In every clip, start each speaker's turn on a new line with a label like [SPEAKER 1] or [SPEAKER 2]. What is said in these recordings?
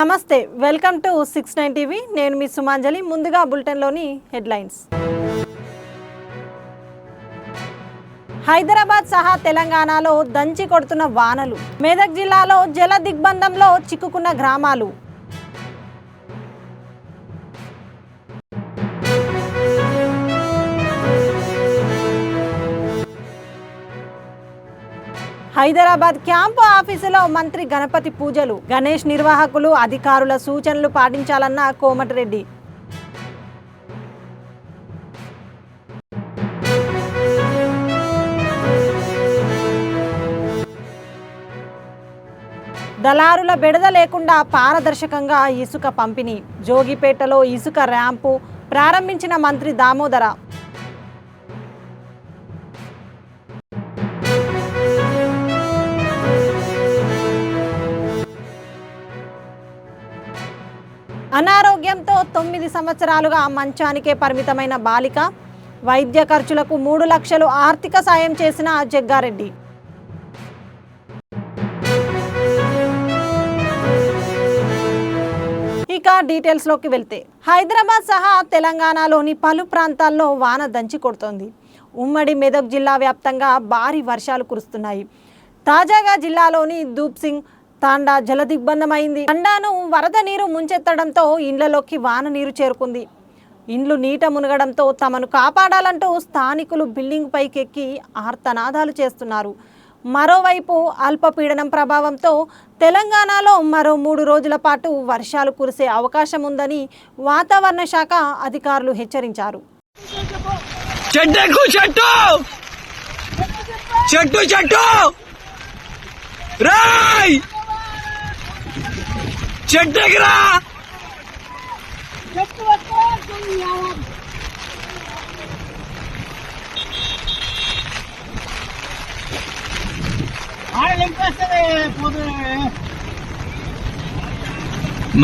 [SPEAKER 1] నమస్తే, welcome to 69 TV. నేను మీ సుమాంజలి. ముందుగా బులెటిన్లోని హెడ్లైన్స్. హైదరాబాద్ సహా తెలంగాణలో దంచి కొడుతున్న వానలు. మెదక్ జిల్లాలో జల దిగ్బంధంలో చిక్కుకున్న గ్రామాలు. హైదరాబాద్ క్యాంపు ఆఫీసులో మంత్రి గణపతి పూజలు. గణేష్ నిర్వాహకులు అధికారుల సూచనలు పాటించాలన్న కోమటిరెడ్డి. దళారుల బెడద లేకుండా పారదర్శకంగా ఇసుక పంపిణీ. జోగిపేటలో ఇసుక ర్యాంపు ప్రారంభించిన మంత్రి దామోదర. అనారోగ్యంతో 9 సంవత్సరాలుగా మంచానికే పరిమితమైన బాలిక. వైద్య ఖర్చులకు 3 లక్షలు ఆర్థిక సాయం చేసిన జగ్గారెడ్డి. ఇక డీటెయిల్స్లోకి వెళ్తే, హైదరాబాద్ సహా తెలంగాణలోని పలు ప్రాంతాల్లో వాన దంచి కొడుతోంది. ఉమ్మడి మెదక్ జిల్లా వ్యాప్తంగా భారీ వర్షాలు కురుస్తున్నాయి. తాజాగా జిల్లాలోని దూప్సింగ్ తాండా జలదిగ్బంధమైంది. తండాను వరద నీరు ముంచెత్తడంతో ఇండ్లలోకి వాన నీరు చేరుకుంది. ఇండ్లు నీట మునగడంతో తమను కాపాడాలంటూ స్థానికులు బిల్డింగ్ పైకెక్కి ఆర్తనాదాలు చేస్తున్నారు. మరోవైపు అల్పపీడనం ప్రభావంతో తెలంగాణలో మరో 3 రోజుల పాటు వర్షాలు కురిసే అవకాశం ఉందని వాతావరణ శాఖ అధికారులు హెచ్చరించారు.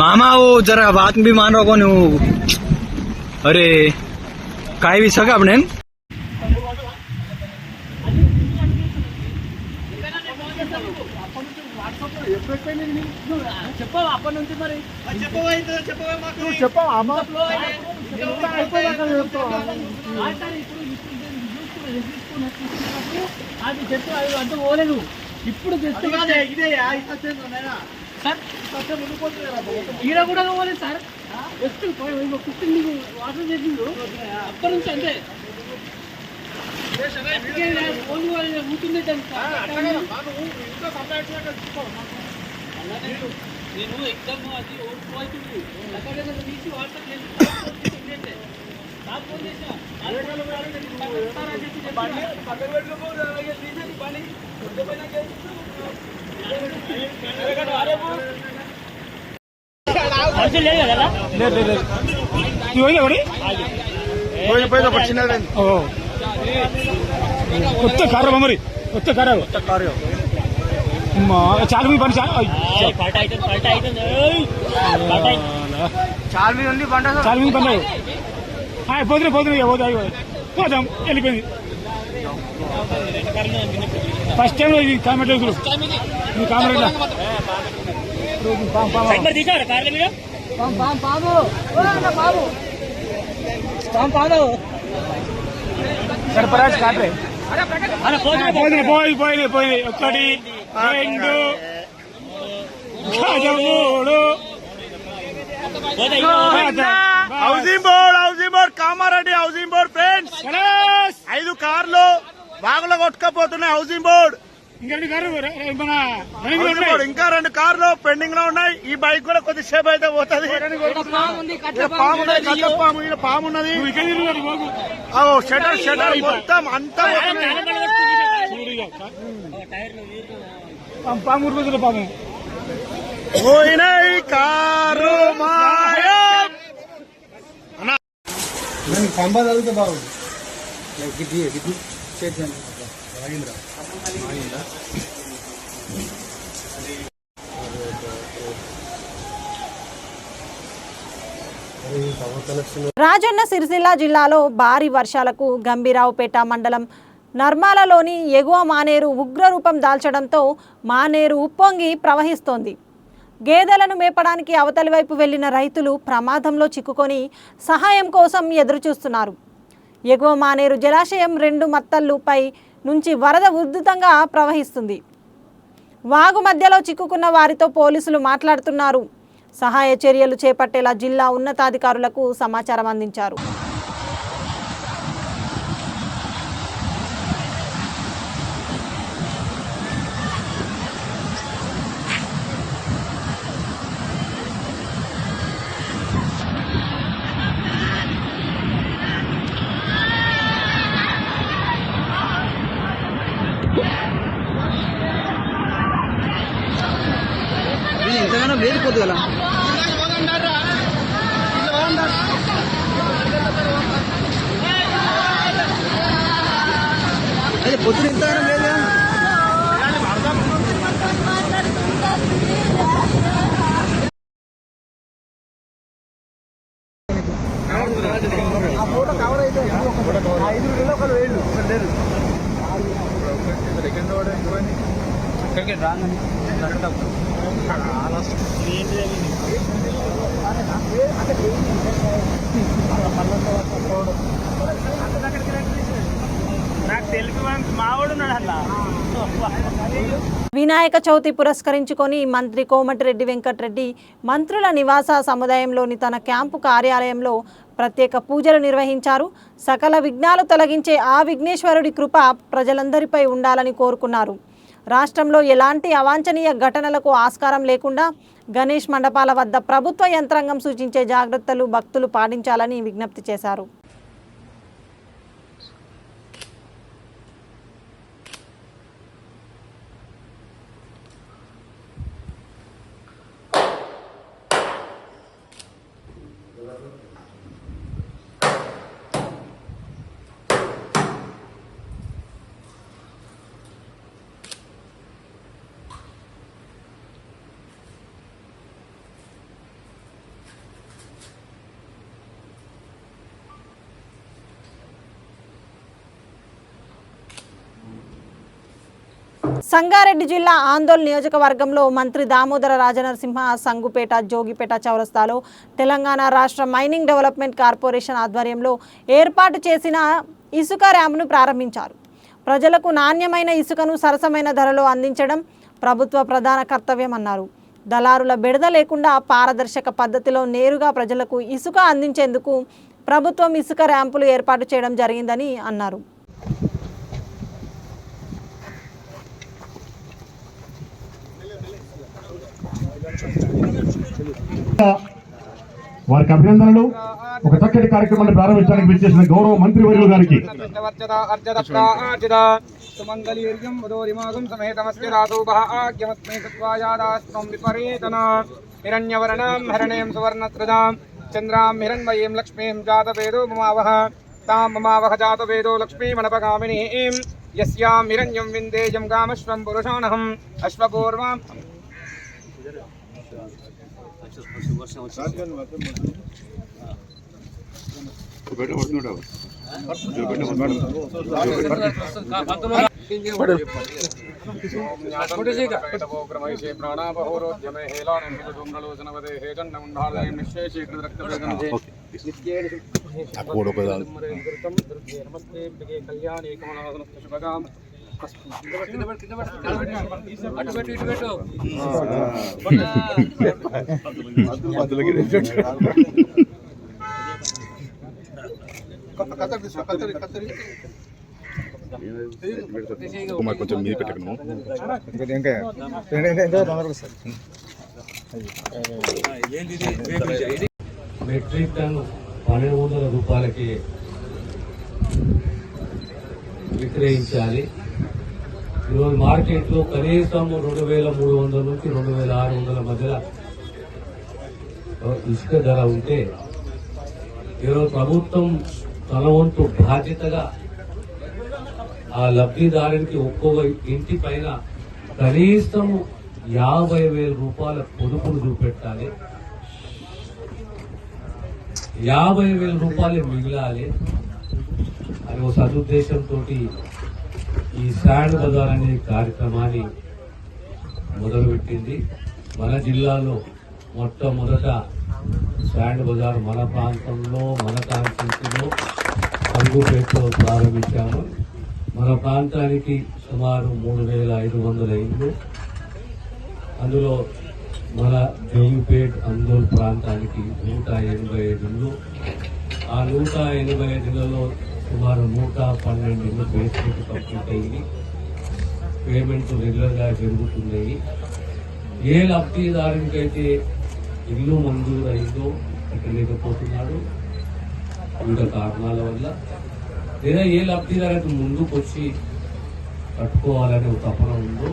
[SPEAKER 2] मामा वो जरा बात भी मान रहा कौन. अरे काय भी सका अपने
[SPEAKER 3] ఇప్పుడు ఈడ కూడా కావాలి సార్. జస్ట్ 15 వాటర్ చేసిండు అప్పటి నుంచి. అంటే ఊటుంది నేను ఎగ్జామ్ అది ఓడిపోతుంది తీసి వాట్సాప్ ఫోన్ చేసిన
[SPEAKER 4] కొత్త కారు మరి కొత్త కారు చాలా మీ పని చాలా
[SPEAKER 2] ఉంది పంట
[SPEAKER 4] చాలా మంది పని పోతున్నాయి పోదాం వెళ్ళిపోయింది. ఫస్ట్ టైం ఇది కామెంట్ మీ కామెంట్ సర్పరాజ్ కాట్రే పోయినాయి 1 2
[SPEAKER 5] housing board Kamareddy housing board friends 5 కార్లు బాగులో కొట్టుకపోతున్నాయి. హౌసింగ్ బోర్డ్ ఇంకా 2 కార్లు పెండింగ్ లో ఉన్నాయి. ఈ బైక్ కూడా కొద్దిసేపు అయితే పోతుంది. పాము ఉన్నది. షటర్ మొత్తం అంతా
[SPEAKER 4] పాము
[SPEAKER 5] పోయినాయి కారు
[SPEAKER 6] పంప చదివితే బాగుంది.
[SPEAKER 1] రాజన్న సిరిసిల్ల జిల్లాలో భారీ వర్షాలకు గంభీరావుపేట మండలం నర్మాలలోని ఎగువ మానేరు ఉగ్రరూపం దాల్చడంతో మానేరు ఉప్పొంగి ప్రవహిస్తోంది. గేదెలను మేపడానికి అవతలి వైపు వెళ్లిన రైతులు ప్రమాదంలో చిక్కుకొని సహాయం కోసం ఎదురుచూస్తున్నారు. ఎగువ మానేరు జలాశయం 2 మత్తళ్ళపై నుంచి వరద ఉధృతంగా ప్రవహిస్తుంది. వాగు మధ్యలో చిక్కుకున్న వారితో పోలీసులు మాట్లాడుతున్నారు. సహాయ చర్యలు చేపట్టేలా జిల్లా ఉన్నతాధికారులకు సమాచారం అందించారు.
[SPEAKER 2] ఎంతగానో వేడిపోద్దు కదా అదే పొద్దున ఎంతగానో లేదు కదా.
[SPEAKER 1] వినాయక చవితి పురస్కరించుకొని మంత్రి కోమటిరెడ్డి వెంకటరెడ్డి మంత్రుల నివాస సముదాయంలోని తన క్యాంపు కార్యాలయంలో ప్రత్యేక పూజలు నిర్వహించారు. సకల విఘ్నాలు తొలగించే ఆ విఘ్నేశ్వరుడి కృప ప్రజలందరిపై ఉండాలని కోరుకున్నారు. రాష్ట్రంలో ఎలాంటి అవాంఛనీయ ఘటనలకు ఆస్కారం లేకుండా గణేష్ మండపాల వద్ద ప్రభుత్వ యంత్రాంగం సూచించే జాగ్రత్తలు భక్తులు పాటించాలని విజ్ఞప్తి చేశారు. సంగారెడ్డి జిల్లా ఆందోళన నియోజకవర్గంలో మంత్రి దామోదర రాజనరసింహ సంగుపేట జోగిపేట చౌరస్తాలో తెలంగాణ రాష్ట్ర మైనింగ్ డెవలప్మెంట్ కార్పొరేషన్ ఆధ్వర్యంలో ఏర్పాటు చేసిన ఇసుక ర్యాంప్ను ప్రారంభించారు. ప్రజలకు నాణ్యమైన ఇసుకను సరసమైన ధరలో అందించడం ప్రభుత్వ ప్రధాన కర్తవ్యమన్నారు. దళారుల బెడద లేకుండా పారదర్శక పద్ధతిలో నేరుగా ప్రజలకు ఇసుక అందించేందుకు ప్రభుత్వం ఇసుక ర్యాంపులు ఏర్పాటు చేయడం జరిగిందని అన్నారు.
[SPEAKER 4] వారికి అభినందనలు. ఒక చక్కటి కార్యక్రమాన్ని ప్రారంభించడానికి విచ్చేసిన గౌరవ మంత్రి వర్యులు గారికి
[SPEAKER 6] చంద్రాం హిరణ్మయీం లక్ష్మీం జాతవేదో మమావహ తాం మమావహ జాతవేదో లక్ష్మీమనపగామినీం యస్యాం హిరణ్యం విందేయం కామశ్వం పురుషాణహం అశ్వపూర్వాం
[SPEAKER 4] కొంచెం మీద పెట్టకను.
[SPEAKER 7] మెట్రిక్ టన్ 1200 రూపాయలకి విక్రయించాలి. ఈరోజు మార్కెట్లో కనీసం 2300 నుంచి 2600 మధ్యలో ఇసుక ధర ఉంటే ఈరోజు ప్రభుత్వం తన వంతు బాధ్యతగా ఆ లబ్ధిదారునికి ఒక్కొక్క ఇంటి పైన కనీసం 50,000 రూపాయల పొదుపును చూపెట్టాలి. 50,000 రూపాయలు మిగిలాలి అని ఒక సదుద్దేశంతో ఈ శాండ్ బజార్ అనే కార్యక్రమాన్ని మొదలుపెట్టింది. మన జిల్లాలో మొట్టమొదట స్టాండ్ బజార్ మన ప్రాంతంలో మన కాన్స్టిట్యూన్సీలో అంగుపేటలో ప్రారంభించాము. మన ప్రాంతానికి సుమారు 3,500 ఇళ్ళు, అందులో మన జోగిపేట్ అందోల్ ప్రాంతానికి 185 ఇళ్ళు. ఆ 185 ఇళ్లలో సుమారు 112 ఇళ్ళు బేస్మెంట్ కంప్లీట్ అయ్యి పేమెంట్ రెగ్యులర్గా జరుగుతున్నాయి. ఏ లబ్ధిదారునికైతే ఇల్లు మంజూరు అయిందో కట్టలేకపోతున్నాడు వివిధ కారణాల వల్ల, లేదా ఏ లబ్ధిదారులకు ముందుకు వచ్చి కట్టుకోవాలనే ఒక తపన ఉందో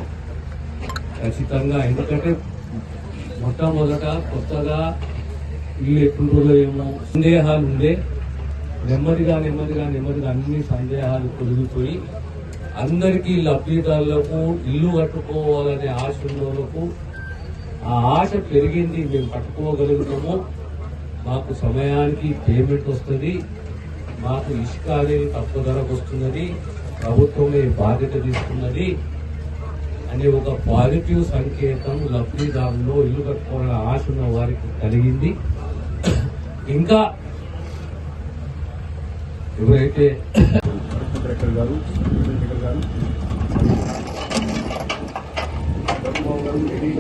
[SPEAKER 7] ఖచ్చితంగా, ఎందుకంటే మొట్టమొదట కొత్తగా ఇల్లు ఎట్లుంటుందో ఏమో సందేహాలు ఉండే, నెమ్మదిగా అన్ని సందేహాలు తొలగిపోయి అందరికీ లబ్ధిదారులకు ఇల్లు కట్టుకోవాలనే ఆశ ఉన్నోళ్లకు ఆ ఆశ పెరిగింది. మేము కట్టుకోగలుగుతాము, మాకు సమయానికి పేమెంట్ వస్తుంది, మాకు ఇసుక అనేది తక్కువ ధరకు వస్తున్నది, ప్రభుత్వమే బాధ్యత తీసుకున్నది అనే ఒక పాజిటివ్ సంకేతం లబ్ధిదారుల్లో ఇల్లు కట్టుకోవాలనే ఆశ ఉన్న వారికి కలిగింది. ఇంకా ఎవరైతే
[SPEAKER 4] డైరెక్టర్ గారు, స్పీకర్ గారు, రఘుబాబు గారు, ఏడీ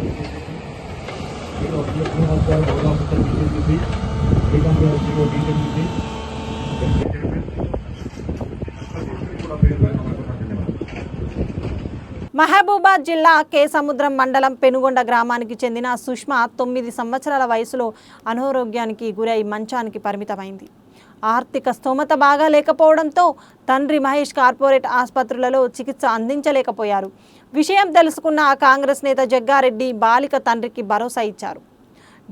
[SPEAKER 1] మహబూబాద్ జిల్లా కేసముద్రం మండలం పెనుగొండ గ్రామానికి చెందిన సుష్మా 9 సంవత్సరాల వయసులో అనారోగ్యానికి గురై మంచానికి పరిమితమైంది. ఆర్థిక స్తోమత బాగా లేకపోవడంతో తండ్రి మహేష్ కార్పొరేట్ ఆసుపత్రులలో చికిత్స అందించలేకపోయారు. విషయం తెలుసుకున్న కాంగ్రెస్ నేత జగ్గారెడ్డి బాలిక తండ్రికి భరోసా ఇచ్చారు.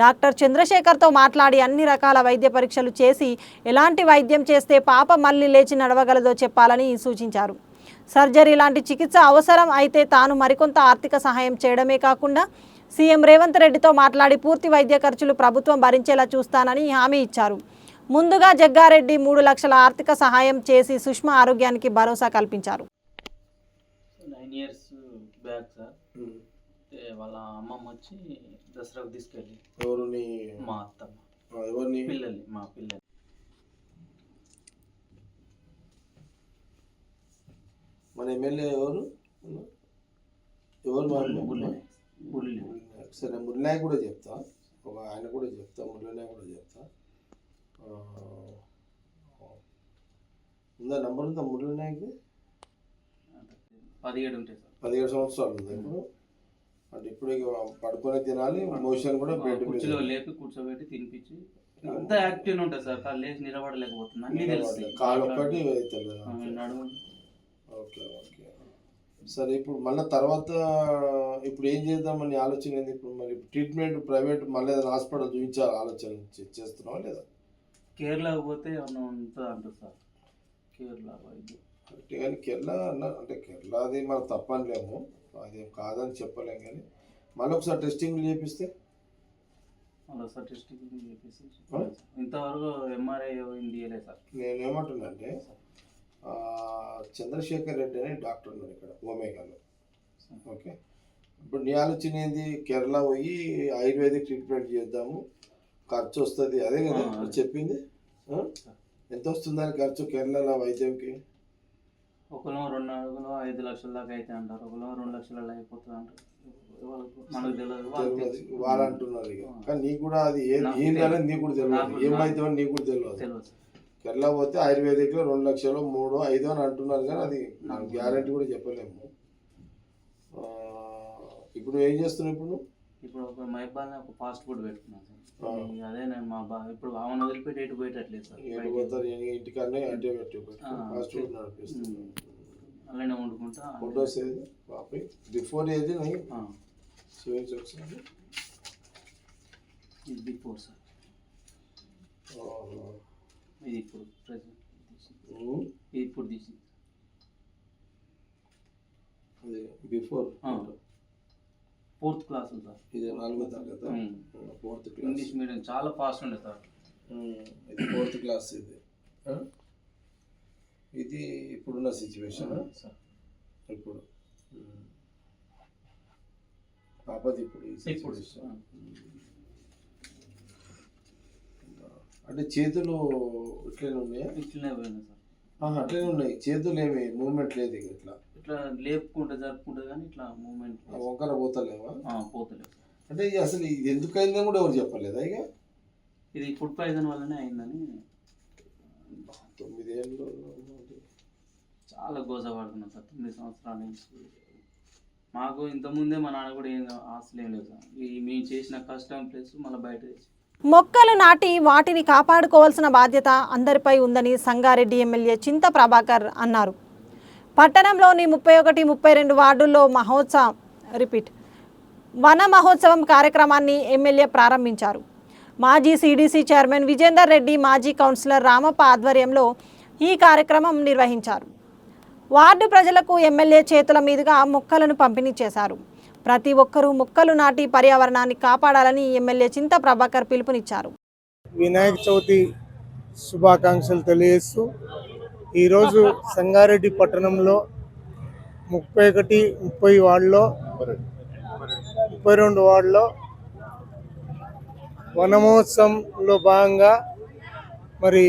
[SPEAKER 1] డాక్టర్ చంద్రశేఖర్తో మాట్లాడి అన్ని రకాల వైద్య పరీక్షలు చేసి ఎలాంటి వైద్యం చేస్తే పాప మళ్ళీ లేచి నడవగలదో చెప్పాలని సూచించారు. సర్జరీ లాంటి చికిత్స అవసరం అయితే తాను మరికొంత ఆర్థిక సహాయం చేయడమే కాకుండా సీఎం రేవంత్ రెడ్డితో మాట్లాడి పూర్తి వైద్య ఖర్చులు ప్రభుత్వం భరించేలా చూస్తానని హామీ ఇచ్చారు. ముందుగా జగ్గారెడ్డి 3 లక్షల ఆర్థిక సహాయం చేసి సుష్మా ఆరోగ్యానికి భరోసా కల్పించారు.
[SPEAKER 3] 9 years బ్యాక్ సార్, వాళ్ళ అమ్మమ్మ వచ్చి దసరాకు తీసుకెళ్ళి,
[SPEAKER 8] ఎవరిని?
[SPEAKER 3] మా అత్తమ్మ,
[SPEAKER 8] ఎవరిని?
[SPEAKER 3] పిల్లల్ని, మా పిల్లలు.
[SPEAKER 8] మన ఎమ్మెల్యే ఎవరు? సరే, మురళీనాయక్ కూడా చెప్తా, ఆయన కూడా చెప్తా, మురళీనాయక్ కూడా చెప్తా. ఉందా నంబర్? ఉందా మురళీనాయక్?
[SPEAKER 3] 17 ఉంటాయి సార్.
[SPEAKER 8] 17 సంవత్సరాలు ఉంది ఇప్పుడు. అంటే ఇప్పుడు పడుకొని తినాలి, మోషన్ కూడా
[SPEAKER 3] కుర్చీలో లేపి కూర్చోబెట్టి తినిపించి అంత యాక్టివ్ ఉంటుంది సార్. కాళ్ళు లేచి నిలబడలేకపోతున్నా, అన్ని తెలుస్తాయి.
[SPEAKER 8] కాలు ఒక్కటి
[SPEAKER 3] నడుము.
[SPEAKER 8] ఓకే ఓకే, సరే. ఇప్పుడు మళ్ళీ తర్వాత ఇప్పుడు ఏం చేద్దామని ఆలోచన ఏంది? ఇప్పుడు మరి ట్రీట్మెంట్ ప్రైవేట్ మళ్ళీ ఏదైనా హాస్పిటల్ చూపించాలి ఆలోచన చేస్తున్నావా లేదా?
[SPEAKER 3] కేరళకు పోతే ఏమన్నా ఉంటుంది అంటారు సార్. కేరళ వైద్యం
[SPEAKER 8] అంటే కానీ కేరళ అంటే కేరళ అది మనం తప్పనిలేము, అది కాదని చెప్పలేం. కానీ మళ్ళీ ఒకసారి టెస్టింగ్ చేపిస్తే
[SPEAKER 3] మళ్ళీ టెస్టింగ్ చేపిస్తే ఇంతవరకు ఎంఆర్ఐ తీయలేదు సార్.
[SPEAKER 8] నేనేమంటున్నా అంటే చంద్రశేఖర్ రెడ్డి అనే డాక్టర్ ఉన్నాడు ఇక్కడ ఓమేగాలో. ఓకే, ఇప్పుడు నీ ఆలోచన ఏంది? కేరళ పోయి ఆయుర్వేదిక్ ట్రీట్మెంట్ చేద్దాము, ఖర్చు వస్తుంది, అదే కదా చెప్పింది. ఎంత వస్తుంది దాని ఖర్చు కేరళలో వైద్యంకి?
[SPEAKER 3] ఒకలో 2 అడుగులు 5 లక్షల దాకా అయితే అంటారు, ఒకలో 2 లక్షలలో అయిపోతుంది అంటారు. మనకు తెలియదు,
[SPEAKER 8] వాళ్ళు అంటున్నారు. ఇక కానీ నీకు కూడా అది ఏంటనేది నీకు కూడా తెలియదు, ఏం వైద్యం అని నీకు కూడా తెలియదు. కేరళ పోతే ఆయుర్వేదిక్లో 2 లక్షలు 3, 5 అని అంటున్నారు, కానీ అది నాకు గ్యారంటీ కూడా చెప్పలేము. ఇప్పుడు ఏం చేస్తున్నావు?
[SPEAKER 3] ఇప్పుడు ఒక మైబాల్ని ఒక ఫాస్ట్ ఫుడ్ పెట్టుకున్నాను సార్. అదే నేను మా ఇప్పుడు ఆమెను వదిలిపెట్టి ఎటు పోయేటట్లేదు సార్.
[SPEAKER 8] ఇంటికన్నా అంటే ఫాస్ట్ ఫుడ్ నడిపిస్తుంది,
[SPEAKER 3] అలానే వండుకుంటా.
[SPEAKER 8] ఫోటోస్ ఏది బాపై బిఫోర్ ఏది చూపించి ఒకసారి.
[SPEAKER 3] ఇది బిఫోర్ సార్, ఇది ఇప్పుడు ప్రెసెంట్, ఇది ఇప్పుడు తీసి
[SPEAKER 8] బిఫోర్
[SPEAKER 3] 4th క్లాస్ సార్.
[SPEAKER 8] ఇది 4వ తరగతి, 4th క్లాస్.
[SPEAKER 3] ఇంగ్లీష్ మీడియం చాలా ఫాస్ట్ ఉండే సార్.
[SPEAKER 8] ఇది 4th క్లాస్. ఇది ఇప్పుడున్న సిచ్యువేషన్ సార్. ఇప్పుడు పాపది ఇప్పుడు
[SPEAKER 3] ఇప్పుడు
[SPEAKER 8] అంటే చేతులు ఇట్లనే ఉన్నాయా?
[SPEAKER 3] ఇట్లనే పోయినా సార్.
[SPEAKER 8] అట్లనే ఉన్నాయి చేతులు, ఏమి మూమెంట్ లేదు ఇట్లా
[SPEAKER 3] ఇట్లా లేపుకుంటా జరుపుకుంటా కానీ ఇట్లా మూమెంట్
[SPEAKER 8] వంకర పోతలేవా?
[SPEAKER 3] పోతలేదు.
[SPEAKER 8] అంటే అసలు ఇది ఎందుకు అయిందని కూడా ఎవరు చెప్పలేదా? ఇక
[SPEAKER 3] ఇది ఫుడ్ పాయిజన్ వల్లనే అయిందని
[SPEAKER 8] 9 ఏళ్ళు
[SPEAKER 3] చాలా గోసపడుతున్నాం సార్. 9 సంవత్సరాల నుంచి మాకు ఇంతకుముందే మా నాన్న కూడా ఏం ఆస్తులు ఏం లేదు సార్. మేము చేసిన కష్టం ప్లస్ మళ్ళీ బయట తెచ్చి
[SPEAKER 1] మొక్కలు నాటి వాటిని కాపాడుకోవాల్సిన బాధ్యత అందరిపై ఉందని సంగారెడ్డి ఎమ్మెల్యే చింత ప్రభాకర్ అన్నారు. పట్టణంలోని 31, 32 వార్డుల్లో వన మహోత్సవం కార్యక్రమాన్ని ఎమ్మెల్యే ప్రారంభించారు. మాజీ సిడిసి చైర్మన్ విజేందర్ రెడ్డి, మాజీ కౌన్సిలర్ రామప్ప ఆధ్వర్యంలో ఈ కార్యక్రమం నిర్వహించారు. వార్డు ప్రజలకు ఎమ్మెల్యే చేతుల మీదుగా మొక్కలను పంపిణీ చేశారు. ప్రతి ఒక్కరూ మొక్కలు నాటి పర్యావరణాన్ని కాపాడాలని ఎమ్మెల్యే చింత ప్రభాకర్ పిలుపునిచ్చారు.
[SPEAKER 9] వినాయక చవితి శుభాకాంక్షలు తెలియజేస్తూ ఈరోజు సంగారెడ్డి పట్టణంలో 31, 30 వార్డులో 32 వార్డులో వన మహోత్సవంలో భాగంగా మరి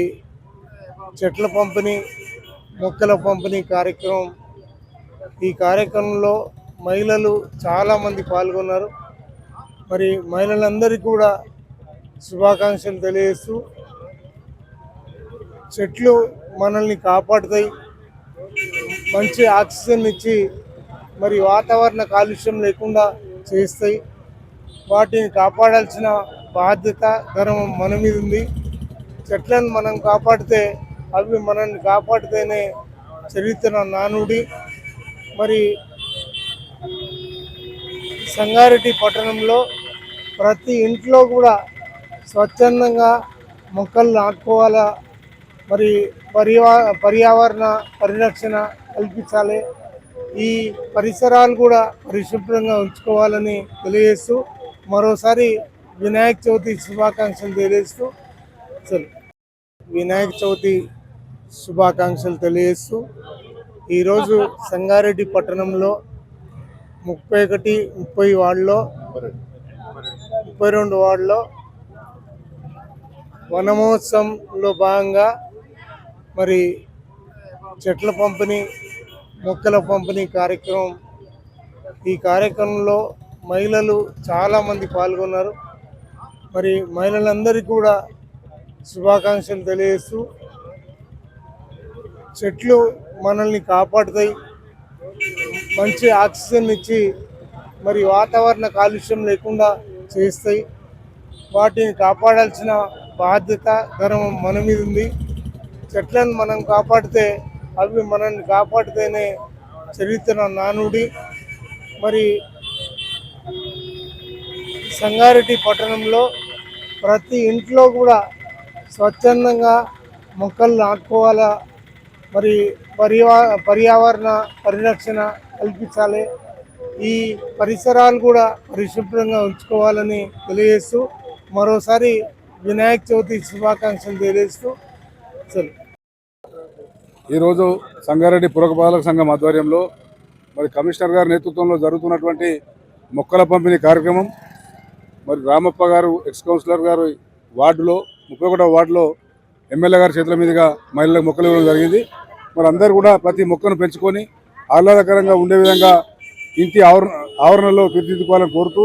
[SPEAKER 9] చెట్ల పంపిణీ, మొక్కల పంపిణీ కార్యక్రమం. ఈ కార్యక్రమంలో మహిళలు చాలామంది పాల్గొన్నారు. మరి మహిళలందరికీ కూడా శుభాకాంక్షలు తెలియజేస్తూ చెట్లు మనల్ని కాపాడుతాయి, మంచి ఆక్సిజన్ ఇచ్చి మరి వాతావరణ కాలుష్యం లేకుండా చేస్తాయి. వాటిని కాపాడాల్సిన బాధ్యత ధర్మం మన మీద ఉంది. చెట్లను మనం కాపాడితే అవి మనల్ని కాపాడితేనే చరిత్ర నానుడి. మరి సంగారెడ్డి పట్టణంలో ప్రతి ఇంట్లో కూడా స్వచ్ఛందంగా మొక్కలు నాటుకోవాలా, మరి పర్యావరణ పరిరక్షణ కల్పించాలి, ఈ పరిసరాలు కూడా పరిశుభ్రంగా ఉంచుకోవాలని తెలియజేస్తూ మరోసారి వినాయక చవితి శుభాకాంక్షలు తెలియజేస్తూ ఈరోజు సంగారెడ్డి పట్టణంలో 31, 30 వార్డులో 32 వార్డులో వన మహోత్సవంలో భాగంగా మరి చెట్ల పంపిణీ, మొక్కల పంపిణీ కార్యక్రమం. ఈ కార్యక్రమంలో మహిళలు చాలామంది పాల్గొన్నారు. మరి మహిళలందరికీ కూడా శుభాకాంక్షలు తెలియజేస్తూ చెట్లు మనల్ని కాపాడుతాయి, మంచి ఆక్సిజన్ ఇచ్చి మరి వాతావరణ కాలుష్యం లేకుండా చేస్తాయి. వాటిని కాపాడాల్సిన బాధ్యత ధర్మం మన మీద ఉంది. చెట్లను మనం కాపాడితే అవి మనల్ని కాపాడితేనే చరిత్ర నానుడి. మరి సంగారెడ్డి పట్టణంలో ప్రతి ఇంట్లో కూడా స్వచ్ఛందంగా మొక్కలు నాటుకోవాలా, మరి పర్యావరణ పరిరక్షణ కల్పించాలి, ఈ పరిసరాలు కూడా పరిశుభ్రంగా ఉంచుకోవాలని తెలియజేస్తూ మరోసారి వినాయక చవితి శుభాకాంక్షలు తెలియజేస్తూ
[SPEAKER 10] ఈరోజు సంగారెడ్డి పురపాలక సంఘం ఆధ్వర్యంలో మరి కమిషనర్ గారి నేతృత్వంలో జరుగుతున్నటువంటి మొక్కల పంపిణీ కార్యక్రమం. మరి రామప్ప గారు ఎక్స్ కౌన్సిలర్ గారు వార్డులో 31వ వార్డులో ఎమ్మెల్యే గారి చేతుల మీదుగా మహిళలకు మొక్కలు ఇవ్వడం జరిగింది. మరి అందరూ కూడా ప్రతి మొక్కను పెంచుకొని ఆహ్లాదకరంగా ఉండే విధంగా ఇంటి ఆవరణలో తీర్చిదిద్దుకోవాలని కోరుతూ,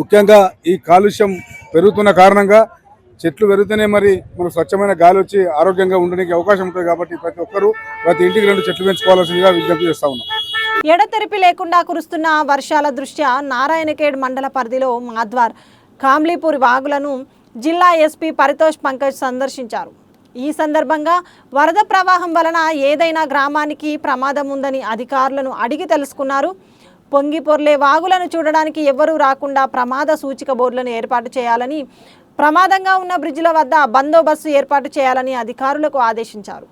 [SPEAKER 10] ముఖ్యంగా ఈ కాలుష్యం పెరుగుతున్న కారణంగా చెట్లు పెరిగితేనే మరి మనకు స్వచ్ఛమైన గాలి వచ్చి ఆరోగ్యంగా ఉండడానికి అవకాశం ఉంటుంది. కాబట్టి ప్రతి ఒక్కరూ ప్రతి ఇంటికి 2 చెట్లు పెంచుకోవాల్సిందిగా విజ్ఞప్తి చేస్తా ఉన్నాం.
[SPEAKER 1] ఎడతెరిపి లేకుండా కురుస్తున్న వర్షాల దృష్ట్యా నారాయణఖేడ్ మండల పరిధిలో మాద్వార్, కామ్లీపూర్ వాగులను జిల్లా ఎస్పీ పరితోష్ పంకజ్ సందర్శించారు. ఈ సందర్భంగా వరద ప్రవాహం వలన ఏదైనా గ్రామానికి ప్రమాదం ఉందని అధికారులను అడిగి తెలుసుకున్నారు. పొంగిపొర్లే వాగులను చూడడానికి ఎవరూ రాకుండా ప్రమాద సూచిక బోర్డులను ఏర్పాటు చేయాలని, ప్రమాదంగా ఉన్న బ్రిడ్జిల వద్ద బందోబస్తు ఏర్పాటు చేయాలని అధికారులకు ఆదేశించారు.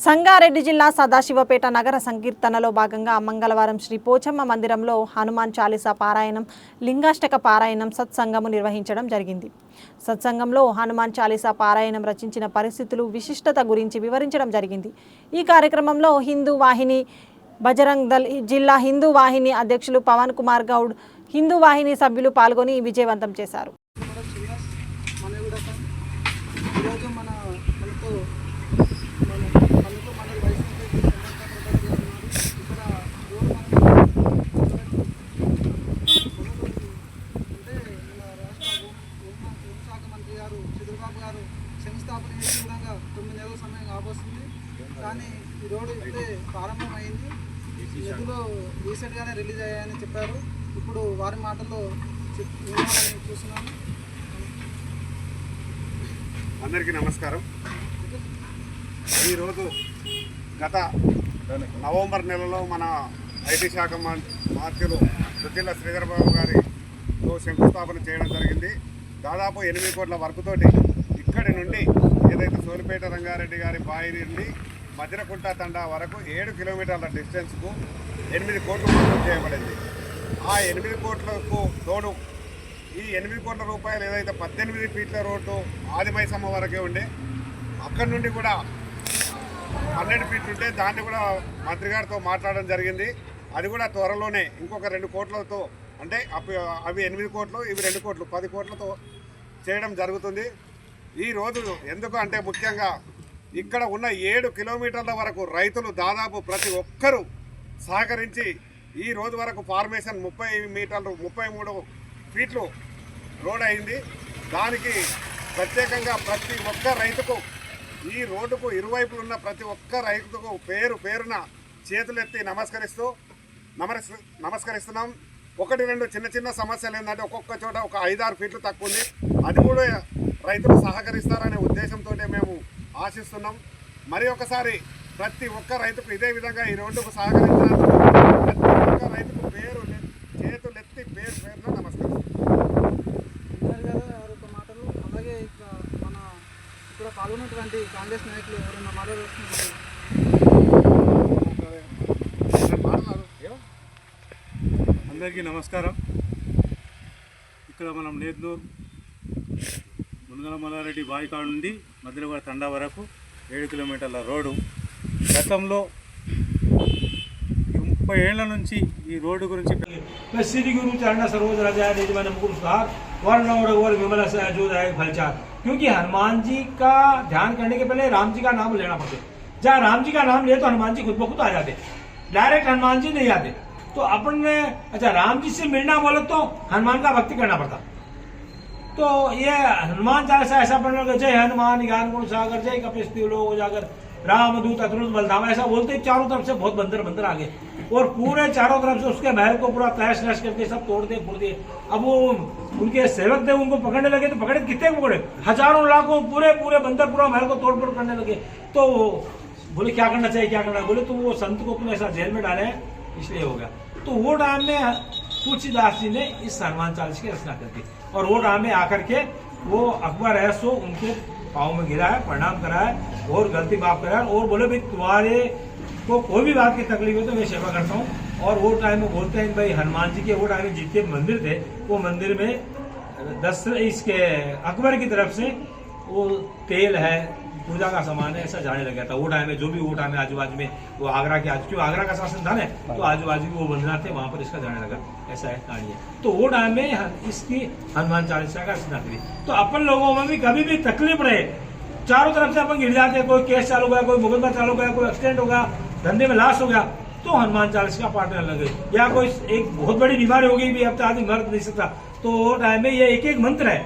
[SPEAKER 1] సంగారెడ్డి జిల్లా సదాశివపేట నగర సంకీర్తనలో భాగంగా మంగళవారం శ్రీ పోచమ్మ మందిరంలో హనుమాన్ చాలీసా పారాయణం, లింగాష్టక పారాయణం సత్సంగము నిర్వహించడం జరిగింది. సత్సంగంలో హనుమాన్ చాలీసా పారాయణం రచించిన పరిస్థితులు, విశిష్టత గురించి వివరించడం జరిగింది. ఈ కార్యక్రమంలో హిందూ వాహిని బజరంగ్ దళ్ జిల్లా హిందూ వాహిని అధ్యక్షులు పవన్ కుమార్ గౌడ్, హిందూ వాహిని సభ్యులు పాల్గొని విజయవంతం చేశారు.
[SPEAKER 9] శంకుస్థాపన చేసి కూడా 9 నెలల సమయం కాబోస్తుంది. కానీ ఈ రోడ్డు ఇప్పుడే ప్రారంభమైంది. నిధులు రీసెంట్గానే రిలీజ్ అయ్యాయని చెప్పారు. ఇప్పుడు వారి మాటల్లో వినాలని చూస్తున్నాను.
[SPEAKER 5] అందరికీ నమస్కారం. ఈరోజు గత నవంబర్ నెలలో మన ఐటీ శాఖ మంత్రులు దుద్దిల్ల శ్రీధర్ బాబు గారితో శంకుస్థాపన చేయడం జరిగింది. దాదాపు 8 కోట్ల వర్కుతోటి ఇక్కడి నుండి ఏదైతే సోలిపేట రంగారెడ్డి గారి బావి నుండి మధ్యకుంట తండా వరకు 7 కిలోమీటర్ల డిస్టెన్స్కు 8 కోట్లు మంజూరు చేయబడింది. ఆ 8 కోట్లకు తోడు ఈ 8 కోట్ల రూపాయలు ఏదైతే 18 ఫీట్ల రోడ్డు ఆదిమైసమ్మ వరకే ఉండే, అక్కడి నుండి కూడా 12 ఫీట్లు ఉంటే దాన్ని కూడా మంత్రి గారితో మాట్లాడడం జరిగింది. అది కూడా త్వరలోనే ఇంకొక 2 కోట్లతో, అంటే అవి 8 కోట్లు, ఇవి 2 కోట్లు, 10 కోట్లతో చేయడం జరుగుతుంది. ఈరోజు ఎందుకు అంటే ముఖ్యంగా ఇక్కడ ఉన్న 7 కిలోమీటర్ల వరకు రైతులు దాదాపు ప్రతి ఒక్కరూ సహకరించి ఈ రోజు వరకు ఫార్మేషన్ 30 మీటర్లు 33 ఫీట్లు రోడ్ అయింది. దానికి ప్రత్యేకంగా ప్రతి ఒక్క రైతుకు, ఈ రోడ్డుకు ఇరువైపులు ఉన్న ప్రతి ఒక్క రైతుకు పేరున చేతులెత్తి నమస్కరిస్తున్నాం. 1-2 చిన్న సమస్యలు ఏంటంటే ఒక్కొక్క చోట ఒక 5-6 ఫీట్లు తక్కువ ఉంది. అది కూడా రైతులు సహకరిస్తారనే ఉద్దేశంతో మేము ఆశిస్తున్నాం. మరి ఒకసారి ప్రతి ఒక్క రైతుకు ఇదే విధంగా ఈ రోడ్డుకు సహకరించినందుకు ప్రతి ఒక్క రైతుకు చేతులెత్తి పేరున నమస్కరిస్తున్నాం.
[SPEAKER 9] మాటలు అలాగే ఇక్కడ పాల్గొన్నటువంటి కాంగ్రెస్ నాయకులు ఎవరైనా మాట్లాడుతున్నారు?
[SPEAKER 5] అందరికీ నమస్కారం. ఇక్కడ మనం నేద్నూర్ మునగల మల్లారెడ్డి బావికాడ నుండి మధ్యలో తండా వరకు 7 కిలోమీటర్ల రోడ్డు గతంలో 30 ఏళ్ల నుంచి ఈ రోడ్డు గురించి
[SPEAKER 11] श्री गुरु चरण सरोज राजा मन मुकुर सुधार वर्ण रघुवर विमल जो फलचार। क्योंकि हनुमान जी का ध्यान करने के पहले राम जी का नाम लेना पड़ते। जहाँ राम जी का नाम ले तो हनुमान जी खुद ब खुद आ जाते, डायरेक्ट हनुमान जी नहीं आते। तो अपन ने अच्छा राम जी से मिलना बोले तो हनुमान का भक्ति करना पड़ता। तो ये हनुमान चालीसा ऐसा पढ़ना, जय हनुमान ज्ञान गुण सागर जय कपिस लोग जाकर रामदूत अतुलित बलधामा, ऐसा बोलते चारों तरफ से बहुत बंदर आ गए और पूरे चारों तरफ से उसके महल को पूरा तहस नहस करके सब तोड़ दे फोड़ दिए। अब वो उनके सेवक थे, उनको पकड़ने लगे तो पकड़े कितने पकड़े, हजारों लाखों पूरे बंदर पूरा महल को तोड़ फोड़ करने लगे। तो बोले क्या करना चाहिए, क्या करना, बोले तो वो संत को तुम ऐसा जेल में डाले इसलिए हो गया। तो वो टाइम में तुलसीदास जी ने इस हनुमान चालीसा की रचना कर दी और वो टाइम में आकर के वो अकबर है सो उनके पाँव में गिरा है, प्रणाम करा है और गलती माफ करा है और बोले भाई तुम्हारे को कोई भी बात की तकलीफ हो तो मैं सेवा करता हूँ। और वो टाइम में बोलते हैं भाई हनुमान जी के वो टाइम में जितने मंदिर थे वो मंदिर में 10 इसके अकबर की तरफ से वो तेल है, पूजा का सामान है, ऐसा जाने लगा था। वो टाइम में जो भी वो टाइम में आजू बाजू में वो आगरा के क्यों आगरा का शासन था ना, तो आजू बाजू वो बंदना थे वहाँ पर इसका जाने लगा, ऐसा है कहानी है। तो वो टाइम में इसकी हनुमान चालीसा का रचना करी। तो अपन लोगों में भी कभी भी तकलीफ रहे, चारों तरफ से अपन गिर जाते, कोई केस चालू गया, कोई मुकदमा चालू गया, कोई एक्सीडेंट हो गया, धंधे में लॉस हो गया, तो हनुमान चालीसा का पाठ लग गई। या कोई एक बहुत बड़ी बीमारी हो गई भी, अब तो आदमी मर नहीं सकता, तो वो टाइम में ये एक मंत्र है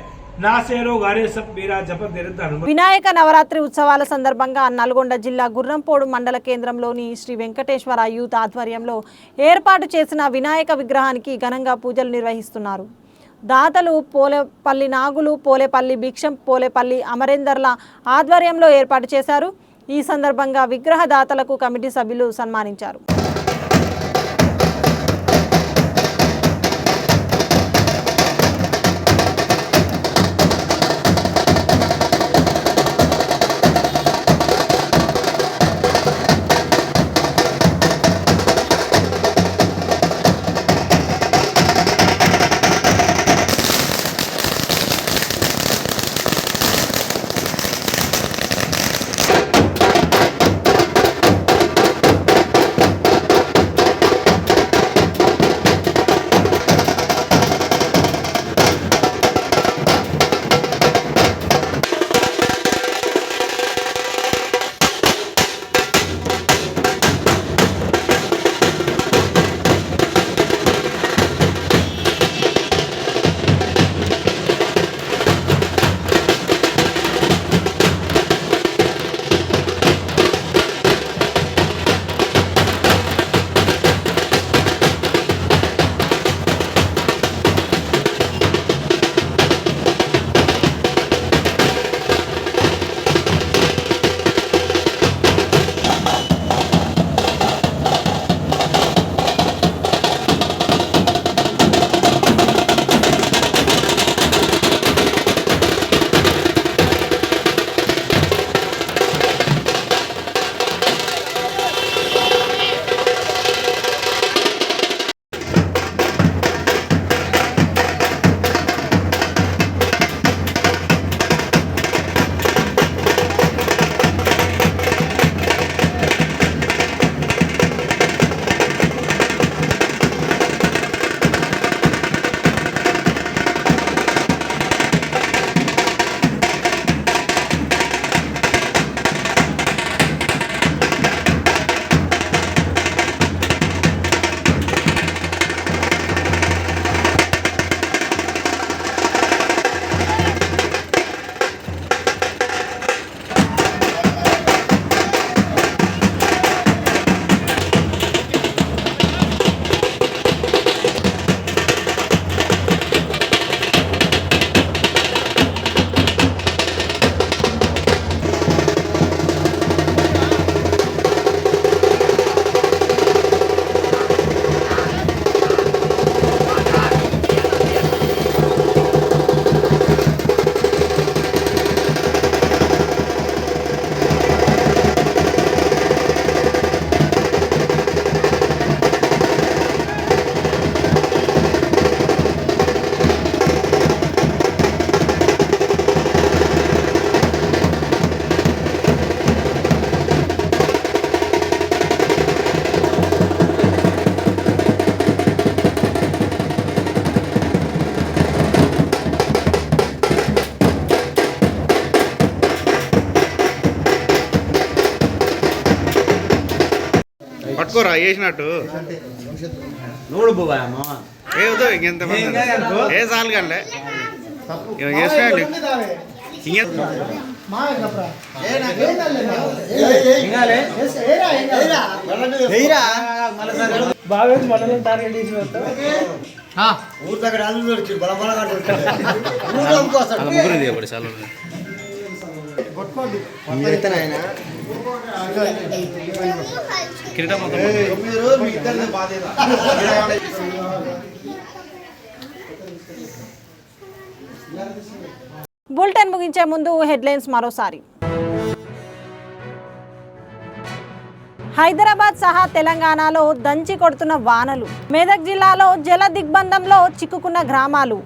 [SPEAKER 1] వినాయక నవరాత్రి ఉత్సవాల సందర్భంగా నల్గొండ జిల్లా గుర్రంపోడు మండల కేంద్రంలోని శ్రీ వెంకటేశ్వర యూత్ ఆధ్వర్యంలో ఏర్పాటు చేసిన వినాయక విగ్రహానికి ఘనంగా పూజలు నిర్వహిస్తున్నారు. దాతలు పోలేపల్లి నాగులు, పోలేపల్లి భిక్షం, పోలేపల్లి అమరేందర్ల ఆధ్వర్యంలో ఏర్పాటు చేశారు. ఈ సందర్భంగా విగ్రహ దాతలకు కమిటీ సభ్యులు సన్మానించారు.
[SPEAKER 5] అనుకోరా వేసినట్టు ఏదో ఇంకెంత ఏ సార్లు కంటే చేసుకోండి
[SPEAKER 1] బులెటిన్ ముగించే ముందు హెడ్లైన్స్ మరోసారి. హైదరాబాద్ సహా తెలంగాణలో దంచి కొడుతున్న వానలు. మెదక్ జిల్లాలో జల దిగ్బంధంలో చిక్కుకున్న గ్రామాలు.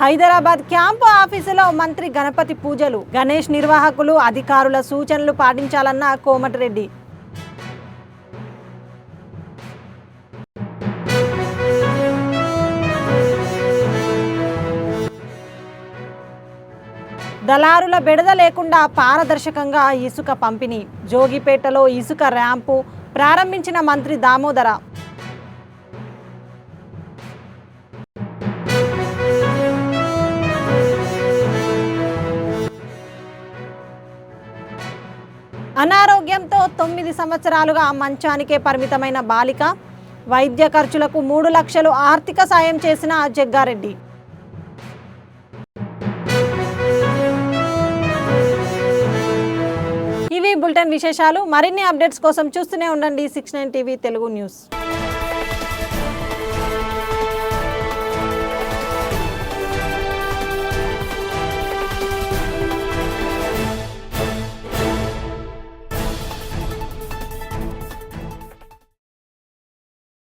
[SPEAKER 1] హైదరాబాద్ క్యాంపు ఆఫీసులో మంత్రి గణపతి పూజలు. గణేష్ నిర్వాహకులు అధికారుల సూచనలు పాటించాలన్న కోమటిరెడ్డి. దళారుల బెడద లేకుండా పారదర్శకంగా ఇసుక పంపిణీ. జోగిపేటలో ఇసుక ర్యాంపు ప్రారంభించిన మంత్రి దామోదర. అనారోగ్యంతో 9 సంవత్సరాలుగా మంచానికే పరిమితమైన బాలిక. వైద్య ఖర్చులకు 3 లక్షలు ఆర్థిక సాయం చేసిన జగ్గారెడ్డి. ఇవి బులెటిన్ విశేషాలు. మరిన్ని అప్డేట్స్ కోసం చూస్తూనే ఉండండి 69 టీవీ తెలుగు న్యూస్.